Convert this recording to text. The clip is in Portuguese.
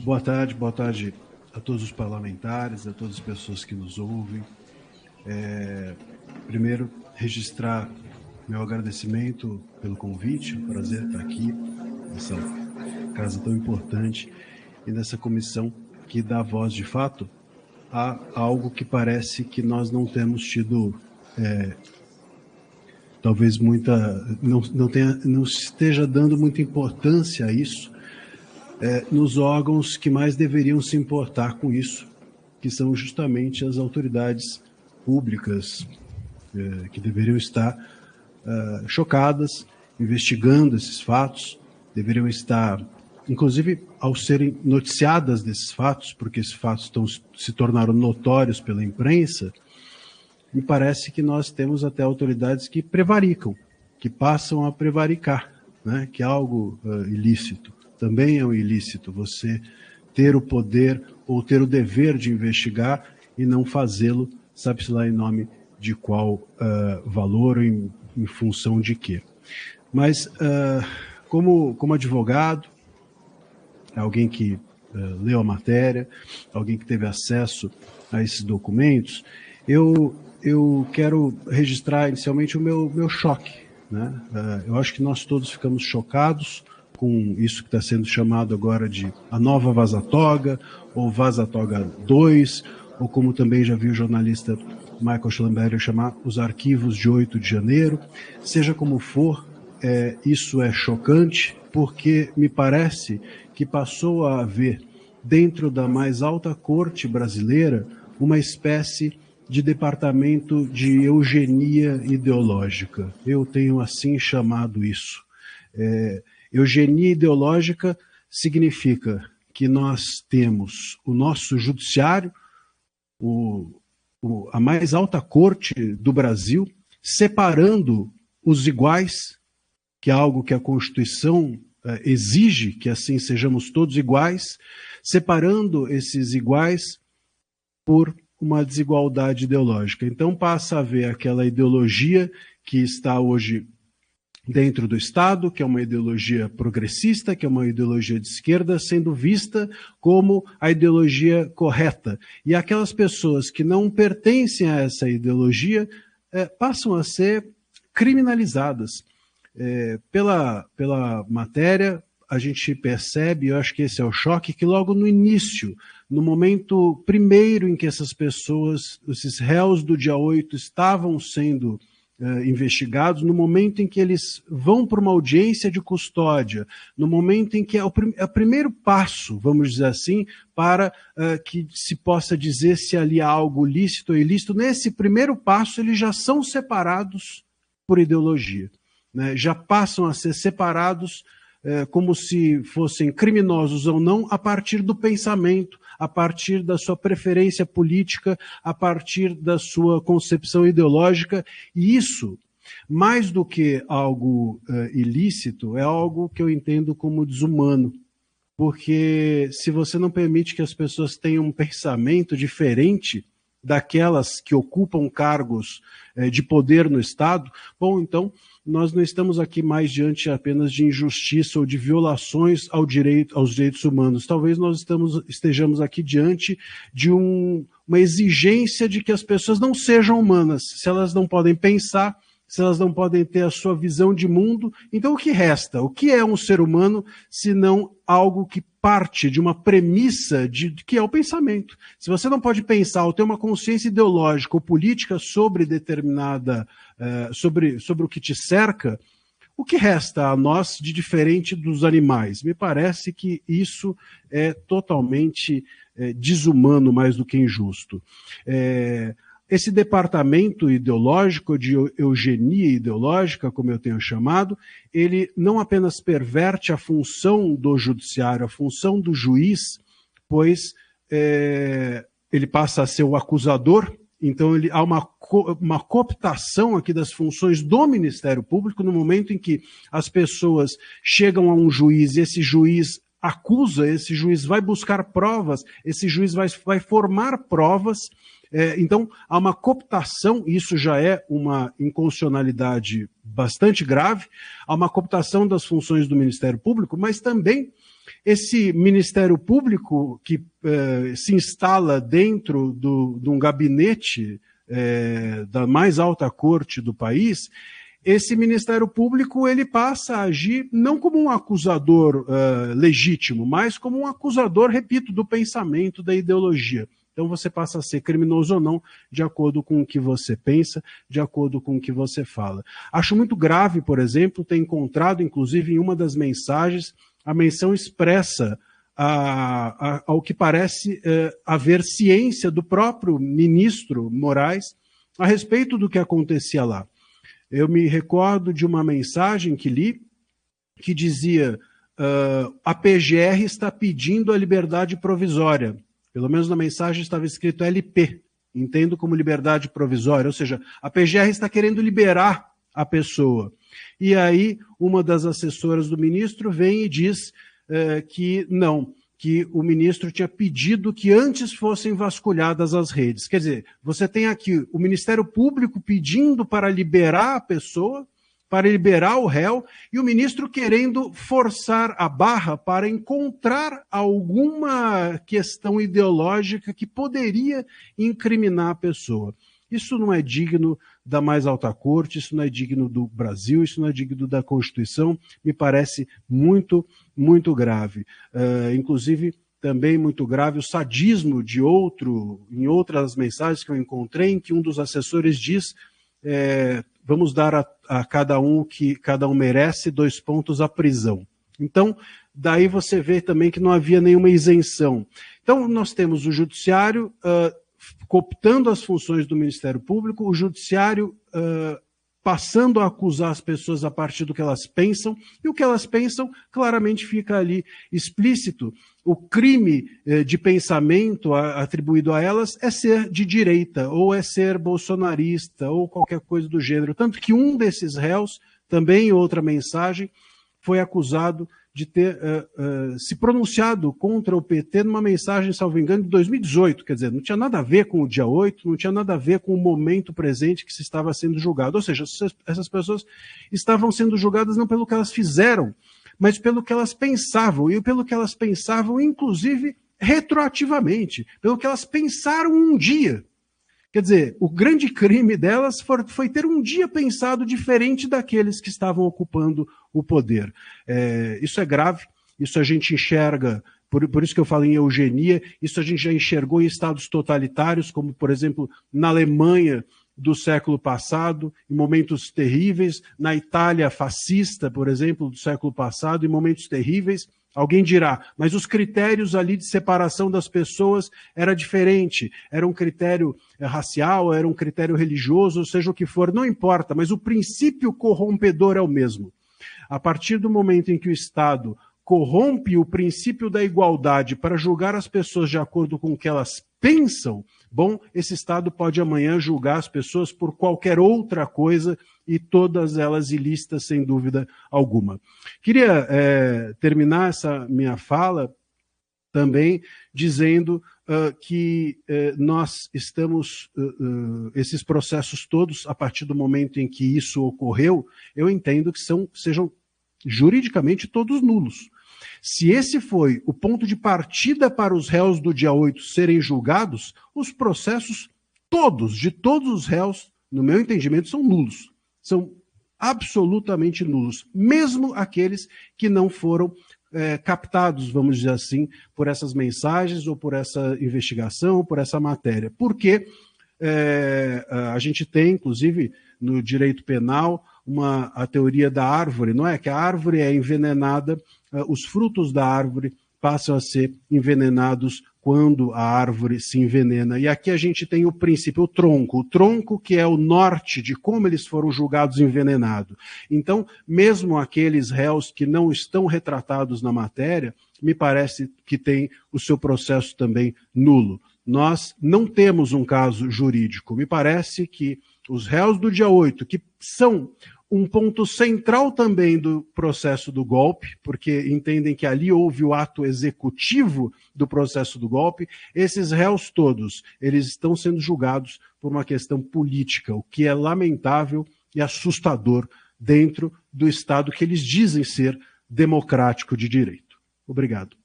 boa tarde a todos os parlamentares, a todas as pessoas que nos ouvem. Primeiro, registrar meu agradecimento pelo convite, é um prazer estar aqui, nessa casa tão importante, e nessa comissão que dá voz, de fato, a algo que parece que nós não temos tido, talvez não esteja dando muita importância a isso, nos órgãos que mais deveriam se importar com isso, que são justamente as autoridades públicas, que deveriam estar chocadas, investigando esses fatos, deveriam estar, inclusive, ao serem noticiadas desses fatos, porque esses fatos se tornaram notórios pela imprensa. Me parece que nós temos até autoridades que prevaricam, que passam a prevaricar, né? Que é algo ilícito. Também é um ilícito você ter o poder ou ter o dever de investigar e não fazê-lo, sabe-se lá em nome de qual valor ou em função de quê. Mas, como advogado, alguém que leu a matéria, alguém que teve acesso a esses documentos, eu quero registrar inicialmente o meu choque, né? Eu acho que nós todos ficamos chocados com isso que está sendo chamado agora de a nova Vaza Toga, ou Vaza Toga 2, ou como também já vi o jornalista Michael Schellenberger chamar, os arquivos de 8 de janeiro. Seja como for, isso é chocante, porque me parece que passou a haver, dentro da mais alta corte brasileira, uma espécie de departamento de eugenia ideológica. Eu tenho assim chamado isso. Eugenia ideológica significa que nós temos o nosso judiciário, a mais alta corte do Brasil, separando os iguais, que é algo que a Constituição exige, que assim sejamos todos iguais, separando esses iguais por uma desigualdade ideológica. Então passa a haver aquela ideologia que está hoje dentro do Estado, que é uma ideologia progressista, que é uma ideologia de esquerda, sendo vista como a ideologia correta. E aquelas pessoas que não pertencem a essa ideologia passam a ser criminalizadas. Pela matéria, a gente percebe, eu acho que esse é o choque, que logo no início, no momento primeiro em que essas pessoas, esses réus do dia 8, estavam sendo investigados, no momento em que eles vão para uma audiência de custódia, no momento em que é o primeiro passo, vamos dizer assim, para que se possa dizer se ali há algo lícito ou ilícito, nesse primeiro passo eles já são separados por ideologia, né? Já passam a ser separados como se fossem criminosos ou não, a partir do pensamento, a partir da sua preferência política, a partir da sua concepção ideológica. E isso, mais do que algo ilícito, é algo que eu entendo como desumano. Porque se você não permite que as pessoas tenham um pensamento diferente daquelas que ocupam cargos de poder no Estado, bom, então nós não estamos aqui mais diante apenas de injustiça ou de violações aos direitos humanos. Talvez nós estejamos aqui diante de uma exigência de que as pessoas não sejam humanas. Se elas não podem pensar, se elas não podem ter a sua visão de mundo, então o que resta? O que é um ser humano se não algo que parte de uma premissa que é o pensamento? Se você não pode pensar ou ter uma consciência ideológica ou política sobre determinada, sobre o que te cerca, o que resta a nós de diferente dos animais? Me parece que isso é totalmente desumano mais do que injusto. Esse departamento ideológico, de eugenia ideológica, como eu tenho chamado, ele não apenas perverte a função do judiciário, a função do juiz, pois ele passa a ser o acusador, então há uma cooptação aqui das funções do Ministério Público no momento em que as pessoas chegam a um juiz e esse juiz acusa, esse juiz vai buscar provas, esse juiz vai formar provas. Então, há uma cooptação, isso já é uma inconstitucionalidade bastante grave, há uma cooptação das funções do Ministério Público, mas também esse Ministério Público que se instala dentro de um gabinete da mais alta corte do país, esse Ministério Público ele passa a agir não como um acusador legítimo, mas como um acusador, repito, do pensamento, da ideologia. Então você passa a ser criminoso ou não, de acordo com o que você pensa, de acordo com o que você fala. Acho muito grave, por exemplo, ter encontrado, inclusive, em uma das mensagens, a menção expressa ao que parece haver ciência do próprio ministro Moraes a respeito do que acontecia lá. Eu me recordo de uma mensagem que li, que dizia a PGR está pedindo a liberdade provisória. Pelo menos na mensagem estava escrito LP, entendo como liberdade provisória, ou seja, a PGR está querendo liberar a pessoa. E aí uma das assessoras do ministro vem e diz que não, que o ministro tinha pedido que antes fossem vasculhadas as redes. Quer dizer, você tem aqui o Ministério Público pedindo para liberar a pessoa, para liberar o réu, e o ministro querendo forçar a barra para encontrar alguma questão ideológica que poderia incriminar a pessoa. Isso não é digno da mais alta corte, isso não é digno do Brasil, isso não é digno da Constituição, me parece muito, muito grave. Inclusive, também muito grave o sadismo de em outras mensagens que eu encontrei, em que um dos assessores diz vamos dar a cada um que cada um merece, 2 pontos à prisão. Então, daí você vê também que não havia nenhuma isenção. Então, nós temos o judiciário cooptando as funções do Ministério Público, o judiciário passando a acusar as pessoas a partir do que elas pensam, e o que elas pensam claramente fica ali explícito. O crime de pensamento atribuído a elas é ser de direita, ou é ser bolsonarista, ou qualquer coisa do gênero. Tanto que um desses réus, também em outra mensagem, foi acusado de ter se pronunciado contra o PT numa mensagem, salvo engano, de 2018. Quer dizer, não tinha nada a ver com o dia 8, não tinha nada a ver com o momento presente que se estava sendo julgado. Ou seja, essas pessoas estavam sendo julgadas não pelo que elas fizeram, mas pelo que elas pensavam, e pelo que elas pensavam, inclusive, retroativamente, pelo que elas pensaram um dia. Quer dizer, o grande crime delas foi ter um dia pensado diferente daqueles que estavam ocupando o poder. Isso é grave, isso a gente enxerga, por isso que eu falo em eugenia, isso a gente já enxergou em estados totalitários, como, por exemplo, na Alemanha do século passado, em momentos terríveis, na Itália fascista, por exemplo, do século passado, em momentos terríveis. Alguém dirá, mas os critérios ali de separação das pessoas era diferente, era um critério racial, era um critério religioso, seja o que for, não importa, mas o princípio corrompedor é o mesmo. A partir do momento em que o Estado corrompe o princípio da igualdade para julgar as pessoas de acordo com o que elas pensam, bom, esse Estado pode amanhã julgar as pessoas por qualquer outra coisa, e todas elas ilícitas, sem dúvida alguma. Queria terminar essa minha fala também dizendo que nós estamos, esses processos todos, a partir do momento em que isso ocorreu, eu entendo que sejam juridicamente todos nulos. Se esse foi o ponto de partida para os réus do dia 8 serem julgados, os processos todos, de todos os réus, no meu entendimento, são nulos. São absolutamente nulos, mesmo aqueles que não foram captados, vamos dizer assim, por essas mensagens ou por essa investigação, ou por essa matéria. Porque a gente tem, inclusive, no direito penal, a teoria da árvore, não é? Que a árvore é envenenada, os frutos da árvore passam a ser envenenados quando a árvore se envenena. E aqui a gente tem o princípio, o tronco que é o norte de como eles foram julgados envenenados. Então, mesmo aqueles réus que não estão retratados na matéria, me parece que tem o seu processo também nulo. Nós não temos um caso jurídico. Me parece que os réus do dia 8, que são um ponto central também do processo do golpe, porque entendem que ali houve o ato executivo do processo do golpe, esses réus todos, eles estão sendo julgados por uma questão política, o que é lamentável e assustador dentro do Estado que eles dizem ser democrático de direito. Obrigado.